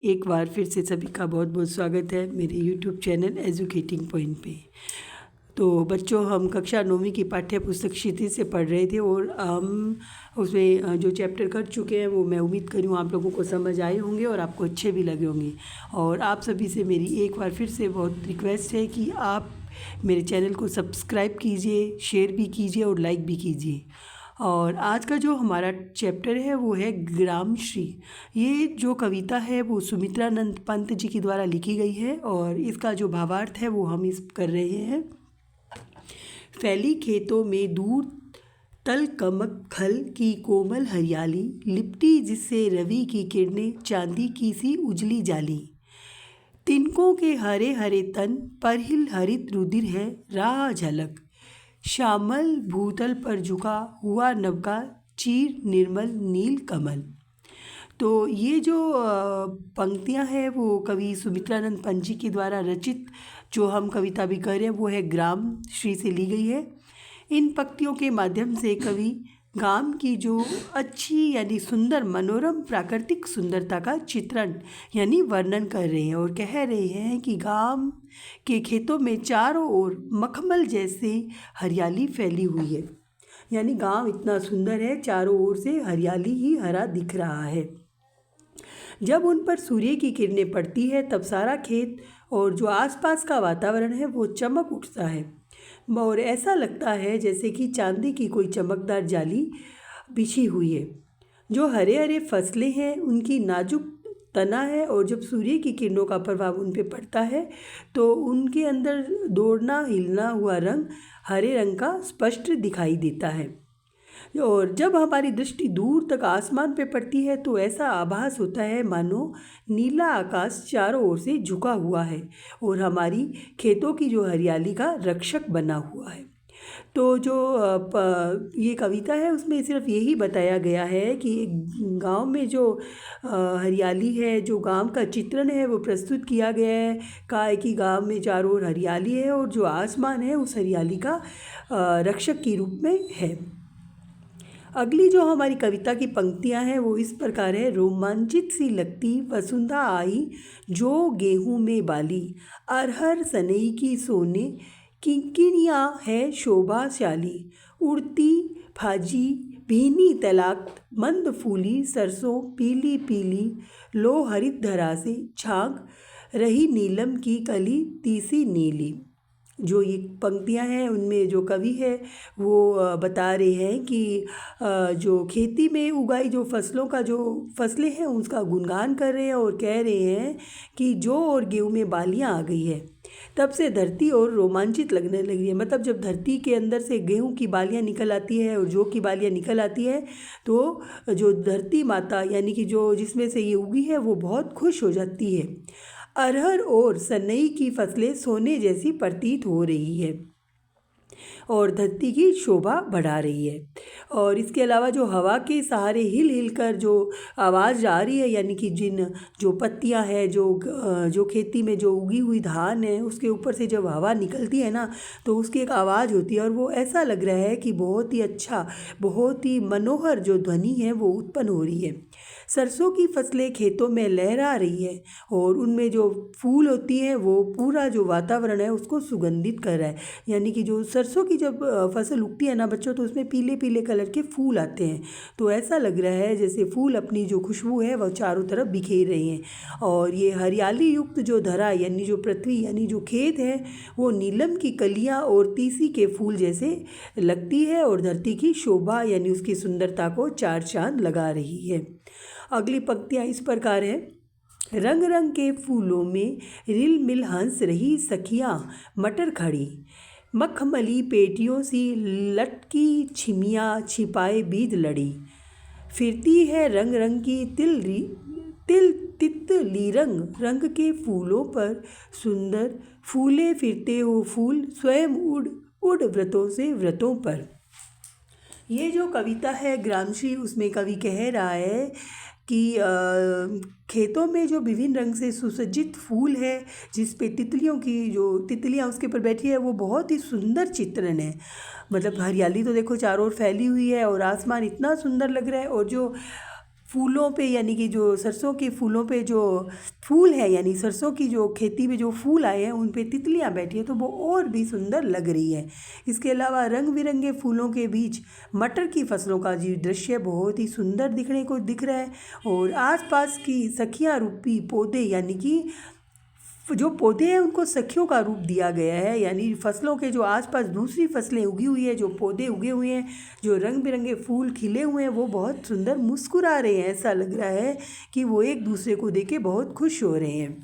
एक बार फिर से सभी का बहुत बहुत स्वागत है मेरे यूट्यूब चैनल एजुकेटिंग पॉइंट पे। तो बच्चों, हम कक्षा 9वीं की पाठ्य पुस्तक क्षितिज से पढ़ रहे थे और हम उसमें जो चैप्टर कर चुके हैं वो मैं उम्मीद करूँ आप लोगों को समझ आए होंगे और आपको अच्छे भी लगे होंगे। और आप सभी से मेरी एक बार फिर से बहुत रिक्वेस्ट है कि आप मेरे चैनल को सब्सक्राइब कीजिए, शेयर भी कीजिए और लाइक भी कीजिए। और आज का जो हमारा चैप्टर है वो है ग्रामश्री। ये जो कविता है वो सुमित्रानंद पंत जी के द्वारा लिखी गई है और इसका जो भावार्थ है वो हम इस कर रहे हैं। फैली खेतों में दूर तल कमक खल की कोमल हरियाली, लिपटी जिससे रवि की किरणें चांदी की सी उजली जाली। तिनकों के हरे हरे तन पर हिल हरित रुधिर है राह झलक, श्यामल भूतल पर झुका हुआ नवका चीर निर्मल नील कमल। तो ये जो पंक्तियां हैं वो कवि सुमित्रानंद पंत जी के द्वारा रचित जो हम कविता भी कर रहे हैं वो है ग्राम श्री से ली गई है। इन पंक्तियों के माध्यम से कवि गांव की जो अच्छी यानी सुंदर मनोरम प्राकृतिक सुंदरता का चित्रण यानी वर्णन कर रहे हैं और कह रहे हैं कि गांव के खेतों में चारों ओर मखमल जैसे हरियाली फैली हुई है। यानी गांव इतना सुंदर है, चारों ओर से हरियाली ही हरा दिख रहा है। जब उन पर सूर्य की किरणें पड़ती है तब सारा खेत और जो आसपास का वातावरण है वो चमक उठता है और ऐसा लगता है जैसे कि चांदी की कोई चमकदार जाली बिछी हुई है। जो हरे हरे फसलें हैं उनकी नाजुक तना है और जब सूर्य की किरणों का प्रभाव उन पे पड़ता है तो उनके अंदर दौड़ना हिलना हुआ रंग हरे रंग का स्पष्ट दिखाई देता है। और जब हमारी दृष्टि दूर तक आसमान पे पड़ती है तो ऐसा आभास होता है मानो नीला आकाश चारों ओर से झुका हुआ है और हमारी खेतों की जो हरियाली का रक्षक बना हुआ है। तो जो ये कविता है उसमें सिर्फ यही बताया गया है कि गांव में जो हरियाली है, जो गांव का चित्रण है वो प्रस्तुत किया गया है। कहा है कि गांव में चारों ओर हरियाली है और जो आसमान है उस हरियाली का रक्षक के रूप में है। अगली जो हमारी कविता की पंक्तियां हैं वो इस प्रकार है। रोमांचित सी लगती वसुंधा आई जो गेहूं में बाली, अरहर सनई की सोने किंकिणियाँ है शोभाशाली, उड़ती फाजी भीनी तलाक मंद फूली, सरसों पीली पीली लो हरित धरा से झांक रही नीलम की कली तीसी नीली। जो ये पंक्तियां हैं उनमें जो कवि है वो बता रहे हैं कि जो खेती में उगाई जो फसलों का जो फसलें हैं उसका गुणगान कर रहे हैं और कह रहे हैं कि जौ और गेहूं में बालियां आ गई है तब से धरती और रोमांचित लगने लगी है। मतलब जब धरती के अंदर से गेहूं की बालियां निकल आती है और जौ की बालियां निकल आती है तो जो धरती माता यानी कि जो जिसमें से ये उगी है वो बहुत खुश हो जाती है। अरहर और सनई की फसलें सोने जैसी प्रतीत हो रही है और धरती की शोभा बढ़ा रही है। और इसके अलावा जो हवा के सहारे हिल हिल कर जो आवाज़ आ रही है यानी कि जो पत्तियां हैं जो खेती में जो उगी हुई धान है उसके ऊपर से जब हवा निकलती है ना तो उसकी एक आवाज़ होती है और वो ऐसा लग रहा है कि बहुत ही अच्छा, बहुत ही मनोहर जो ध्वनि है वो उत्पन्न हो रही है। सरसों की फसलें खेतों में लहरा रही है और उनमें जो फूल होती हैं वो पूरा जो वातावरण है उसको सुगंधित कर रहा है। यानी कि जो सरसों की जब फसल उगती है ना बच्चों तो उसमें पीले पीले कलर के फूल आते हैं तो ऐसा लग रहा है जैसे फूल अपनी जो खुशबू है वह चारों तरफ बिखेर रहे हैं। और ये हरियाली युक्त जो धरा यानी जो पृथ्वी यानी जो खेत है वो नीलम की कलियाँ और तीसी के फूल जैसे लगती है और धरती की शोभा यानी उसकी सुंदरता को चार चांद लगा रही है। अगली पंक्तियाँ इस प्रकार है। रंग रंग के फूलों में रिल मिल हंस रही सखियाँ मटर खड़ी, मखमली पेटियों सी लटकी छिमियाँ छिपाए बीज लड़ी, फिरती है रंग रंग की तिल तितली रंग रंग के फूलों पर सुंदर फूले फिरते हो फूल स्वयं उड़ उड़ व्रतों से व्रतों पर। ये जो कविता है ग्रामश्री उसमें कवि कह रहा है कि खेतों में जो विभिन्न रंग से सुसज्जित फूल है जिस पे तितलियों की जो तितलियां उसके ऊपर बैठी है वो बहुत ही सुंदर चित्रण है। मतलब हरियाली तो देखो चारों ओर फैली हुई है और आसमान इतना सुंदर लग रहा है और जो फूलों पे यानी कि जो सरसों के फूलों पे जो फूल है यानी सरसों की जो खेती में जो फूल आए हैं उन पे तितलियां बैठी हैं तो वो और भी सुंदर लग रही है। इसके अलावा रंग बिरंगे फूलों के बीच मटर की फसलों का जी दृश्य बहुत ही सुंदर दिखने को दिख रहा है। और आसपास की सखियां रूपी पौधे यानी कि जो पौधे हैं उनको सखियों का रूप दिया गया है, यानी फसलों के जो आसपास दूसरी फसलें उगी हुई है, जो पौधे उगे हुए हैं, जो रंग बिरंगे फूल खिले हुए हैं, वो बहुत सुंदर मुस्कुरा रहे हैं। ऐसा लग रहा है कि वो एक दूसरे को देख के बहुत खुश हो रहे हैं।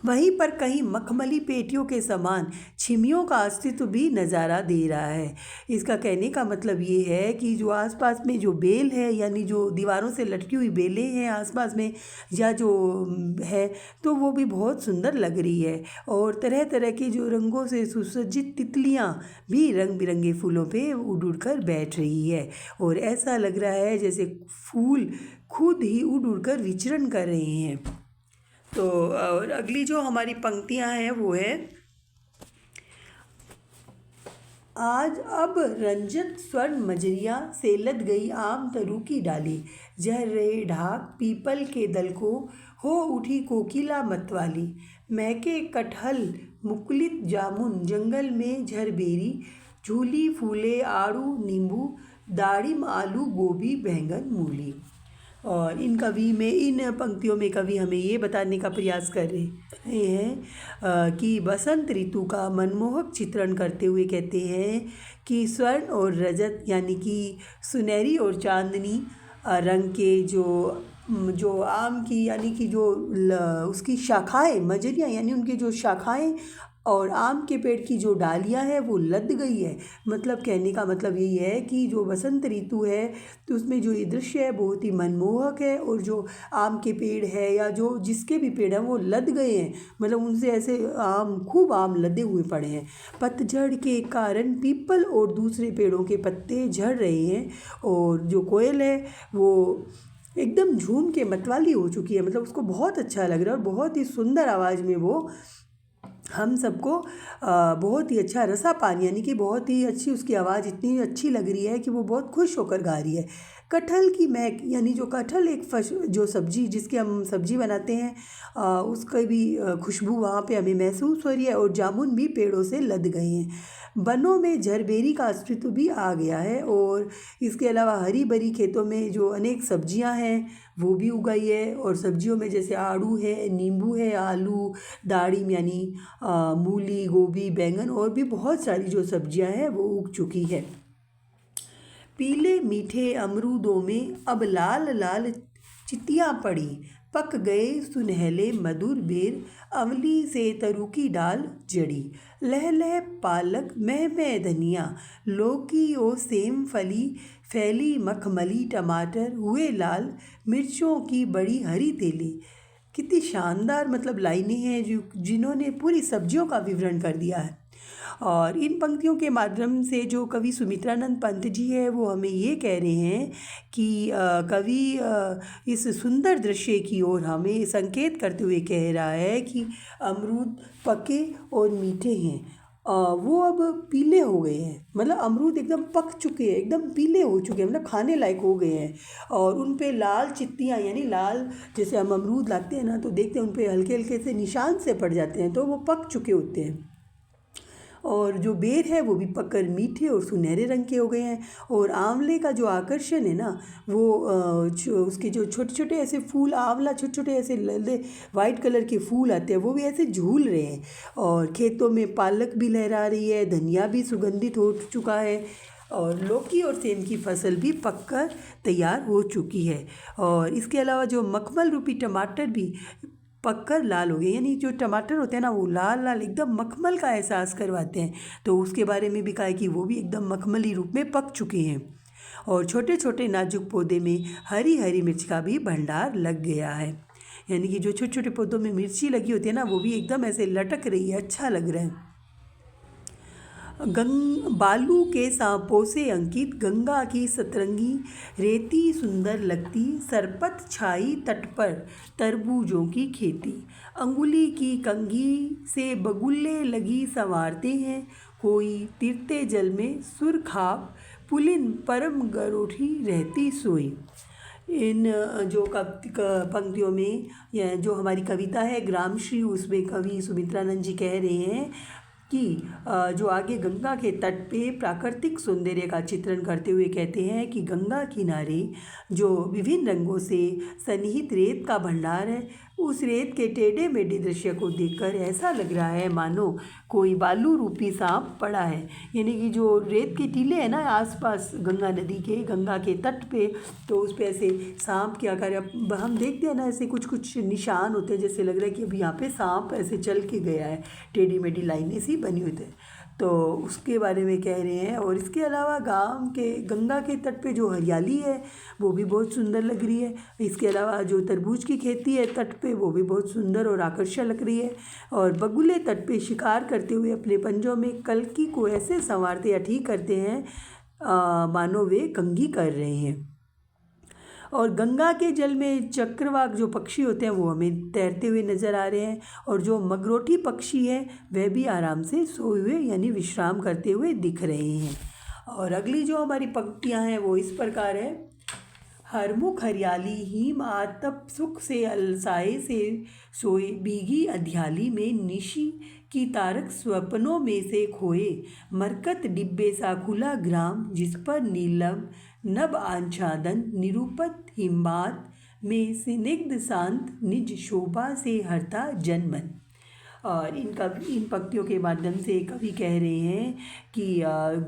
वहीं पर कहीं मखमली पेटियों के समान छिमियों का अस्तित्व भी नज़ारा दे रहा है। इसका कहने का मतलब ये है कि जो आसपास में जो बेल है यानी जो दीवारों से लटकी हुई बेलें हैं आसपास में या जो है तो वो भी बहुत सुंदर लग रही है। और तरह तरह के जो रंगों से सुसज्जित तितलियाँ भी रंग बिरंगे फूलों पे उड़ उड़ कर बैठ रही है और ऐसा लग रहा है जैसे फूल खुद ही उड़ उड़ कर विचरण कर रहे हैं। तो और अगली जो हमारी पंक्तियां हैं वो है, आज अब रंजक स्वर्ण मजरिया से लद गई आम तरू की डाली, जहर रहे ढाक पीपल के दल को, हो उठी कोकिला मतवाली, महके कटहल मुकुलित जामुन जंगल में झरबेरी, झूली फूले आड़ू नींबू दाड़िम आलू गोभी बैंगन मूली। और इन पंक्तियों में कवि हमें ये बताने का प्रयास कर रहे हैं कि बसंत ऋतु का मनमोहक चित्रण करते हुए कहते हैं कि स्वर्ण और रजत यानी कि सुनहरी और चांदनी रंग के जो आम की यानी कि जो उसकी शाखाएं मजरियाँ यानी उनकी जो शाखाएं और आम के पेड़ की जो डालियां हैं वो लद गई है। मतलब कहने का मतलब यही है कि जो बसंत ऋतु है तो उसमें जो ये दृश्य है बहुत ही मनमोहक है और जो आम के पेड़ है या जो जिसके भी पेड़ हैं वो लद गए हैं, मतलब उनसे ऐसे खूब आम लदे हुए पड़े हैं। पतझड़ के कारण पीपल और दूसरे पेड़ों के पत्ते झड़ रहे हैं और जो कोयल है वो एकदम झूम के मतवाली हो चुकी है, मतलब उसको बहुत अच्छा लग रहा है और बहुत ही सुंदर आवाज़ में वो हम सबको बहुत ही अच्छा रसा पानी यानी कि बहुत ही अच्छी उसकी आवाज़ इतनी अच्छी लग रही है कि वो बहुत खुश होकर गा रही है। कटहल की महक यानी जो कटहल एक जो सब्जी जिसकी हम सब्जी बनाते हैं उसका भी खुशबू वहाँ पे हमें महसूस हो रही है और जामुन भी पेड़ों से लद गए हैं। बनों में झरबेरी का अस्तित्व भी आ गया है और इसके अलावा हरी भरी खेतों में जो अनेक सब्जियां हैं वो भी उगाई है और सब्जियों में जैसे आड़ू है, नींबू है, आलू, दाड़िम यानी मूली, गोभी, बैंगन और भी बहुत सारी जो सब्जियां हैं वो उग चुकी है। पीले मीठे अमरूदों में अब लाल लाल चित्तियाँ पड़ी, पक गए सुनहले मधुर बेर, अमली से तरू की डाल जड़ी, लह लह पालक मह मह धनिया, लौकी ओ सेम फली, फैली मखमली टमाटर हुए लाल, मिर्चों की बड़ी हरी तेली। कितनी शानदार मतलब लाइनें हैं जिन्होंने पूरी सब्जियों का विवरण कर दिया है। और इन पंक्तियों के माध्यम से जो कवि सुमित्रानंद पंत जी है वो हमें ये कह रहे हैं कि कवि इस सुंदर दृश्य की ओर हमें संकेत करते हुए कह रहा है कि अमरूद पके और मीठे हैं, वो अब पीले हो गए हैं, मतलब अमरूद एकदम पक चुके हैं, एकदम पीले हो चुके हैं, मतलब खाने लायक हो गए हैं और उन पे लाल चित्तियाँ यानी लाल जैसे हम अमरूद लाते हैं ना तो देखते हैं उन पे हल्के हल्के से निशान से पड़ जाते हैं तो वो पक चुके होते हैं। और जो बेर है वो भी पककर मीठे और सुनहरे रंग के हो गए हैं और आंवले का जो आकर्षण है ना वो उसके जो छोटे छोटे ऐसे फूल आंवला छोटे छोटे ऐसे लले वाइट कलर के फूल आते हैं वो भी ऐसे झूल रहे हैं और खेतों में पालक भी लहरा रही है, धनिया भी सुगंधित हो चुका है और लौकी और सेम की फसल भी पककर तैयार हो चुकी है। और इसके अलावा जो मखमल रूपी टमाटर भी पककर लाल हो गए, यानी जो टमाटर होते हैं ना वो लाल लाल एकदम मखमल का एहसास करवाते हैं, तो उसके बारे में भी कहा है कि वो भी एकदम मखमली रूप में पक चुके हैं। और छोटे छोटे नाजुक पौधे में हरी हरी मिर्च का भी भंडार लग गया है, यानी कि जो छोटे छोटे पौधों में मिर्ची लगी होती है ना वो भी एकदम ऐसे लटक रही है, अच्छा लग रहा है। बालू के सांपों से अंकित गंगा की सतरंगी रेती सुंदर लगती, सरपत छाई तट पर तरबूजों की खेती, अंगुली की कंघी से बगुल्ले लगी संवारते हैं, कोई तिरते जल में सुरखाब पुलिन परम गरोठी रहती सोई। इन जो पंक्तियों में या जो हमारी कविता है ग्रामश्री, उसमें कवि सुमित्रानंद जी कह रहे हैं कि जो आगे गंगा के तट पे प्राकृतिक सौंदर्य का चित्रण करते हुए कहते हैं कि गंगा किनारे जो विभिन्न रंगों से सन्निहित रेत का भंडार है, उस रेत के टेढ़े मेढ़े दृश्य को देखकर ऐसा लग रहा है मानो कोई बालू रूपी सांप पड़ा है। यानी कि जो रेत के टीले हैं ना आसपास गंगा नदी के, गंगा के तट पे, तो उस पे ऐसे सांप के आकार, अब हम देखते हैं ना ऐसे कुछ कुछ निशान होते हैं, जैसे लग रहा है कि अभी यहाँ पे सांप ऐसे चल के गया है, टेढ़ी मेढ़ी लाइनें सी बनी हुई थी, तो उसके बारे में कह रहे हैं। और इसके अलावा गांव के गंगा के तट पे जो हरियाली है वो भी बहुत सुंदर लग रही है। इसके अलावा जो तरबूज की खेती है तट पे, वो भी बहुत सुंदर और आकर्षक लग रही है। और बगुले तट पे शिकार करते हुए अपने पंजों में कल्की को ऐसे संवारते या ठीक करते हैं मानो वे कंघी कर रहे हैं। और गंगा के जल में चक्रवाक जो पक्षी होते हैं वो हमें तैरते हुए नज़र आ रहे हैं। और जो मगरोटी पक्षी है वह भी आराम से सोए हुए यानी विश्राम करते हुए दिख रहे हैं। और अगली जो हमारी पंक्तियां हैं वो इस प्रकार है। हरमुख हरियाली हिम आतप सुख से अलसाए से सोए, भीगी अध्याली में निशी की तारक स्वप्नों में से खोए, मरकत डिब्बे सा खुला ग्राम जिस पर नीलम नभ आच्छादन, निरूपत हिमबात में स्निग्ध शांत निज शोभा से हरता जनमन। और इन पंक्तियों के माध्यम से कवि कह रहे हैं कि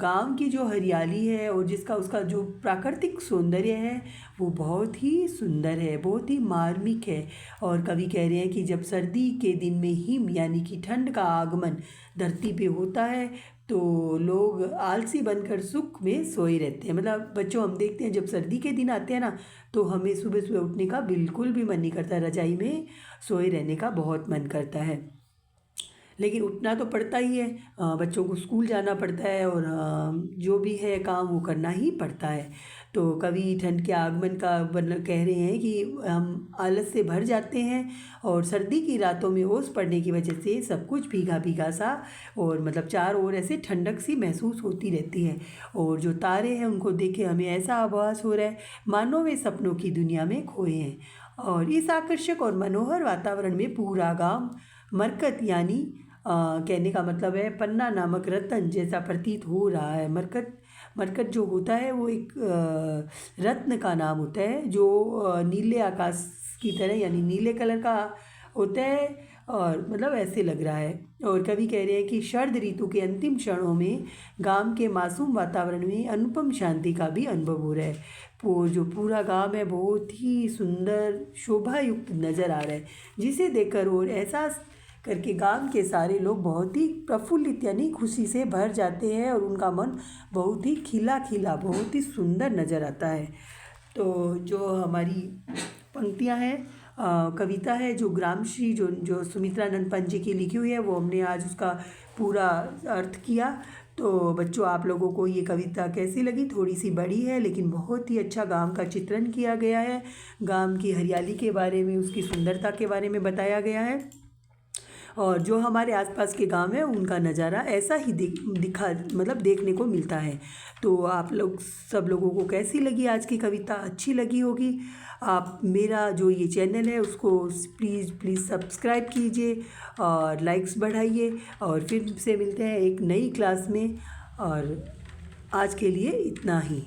गांव की जो हरियाली है और जिसका उसका जो प्राकृतिक सौंदर्य है वो बहुत ही सुंदर है, बहुत ही मार्मिक है। और कवि कह रहे हैं कि जब सर्दी के दिन में हिम यानी कि ठंड का आगमन धरती पे होता है तो लोग आलसी बनकर सुख में सोए रहते हैं। मतलब बच्चों, हम देखते हैं जब सर्दी के दिन आते हैं ना तो हमें सुबह सुबह उठने का बिल्कुल भी मन नहीं करता, रजाई में सोए रहने का बहुत मन करता है, लेकिन उठना तो पड़ता ही है। बच्चों को स्कूल जाना पड़ता है और जो भी है काम वो करना ही पड़ता है। तो कवि ठंड के आगमन का कह रहे हैं कि हम आलस से भर जाते हैं और सर्दी की रातों में ओस पड़ने की वजह से सब कुछ भीगा भीगा सा और मतलब चारों ओर ऐसे ठंडक सी महसूस होती रहती है। और जो तारे हैं उनको देखे हमें ऐसा आभास हो रहा है मानो वे सपनों की दुनिया में खोए हैं। और इस आकर्षक और मनोहर वातावरण में पूरा गाँव मरकत यानी कहने का मतलब है पन्ना नामक रत्न जैसा प्रतीत हो रहा है। मरकत जो होता है वो एक रत्न का नाम होता है जो नीले आकाश की तरह यानी नीले कलर का होता है और मतलब ऐसे लग रहा है। और कवि कह रहे हैं कि शरद ऋतु के अंतिम क्षणों में गांव के मासूम वातावरण में अनुपम शांति का भी अनुभव हो रहा है। वो जो पूरा गांव है बहुत ही सुंदर शोभायुक्त नज़र आ रहा है, जिसे देखकर और एहसास करके गांव के सारे लोग बहुत ही प्रफुल्लित यानी खुशी से भर जाते हैं और उनका मन बहुत ही खिला खिला बहुत ही सुंदर नज़र आता है। तो जो हमारी पंक्तियां हैं कविता है जो ग्रामश्री जो सुमित्रानंद पंत जी की लिखी हुई है वो हमने आज उसका पूरा अर्थ किया। तो बच्चों, आप लोगों को ये कविता कैसी लगी? थोड़ी सी बड़ी है लेकिन बहुत ही अच्छा गांव का चित्रण किया गया है, गांव की हरियाली के बारे में, उसकी सुंदरता के बारे में बताया गया है और जो हमारे आसपास के गांव है उनका नज़ारा ऐसा ही देखने को मिलता है। तो आप लोग सब लोगों को कैसी लगी आज की कविता? अच्छी लगी होगी। आप मेरा जो ये चैनल है उसको प्लीज़ सब्सक्राइब कीजिए और लाइक्स बढ़ाइए और फिर से मिलते हैं एक नई क्लास में। और आज के लिए इतना ही।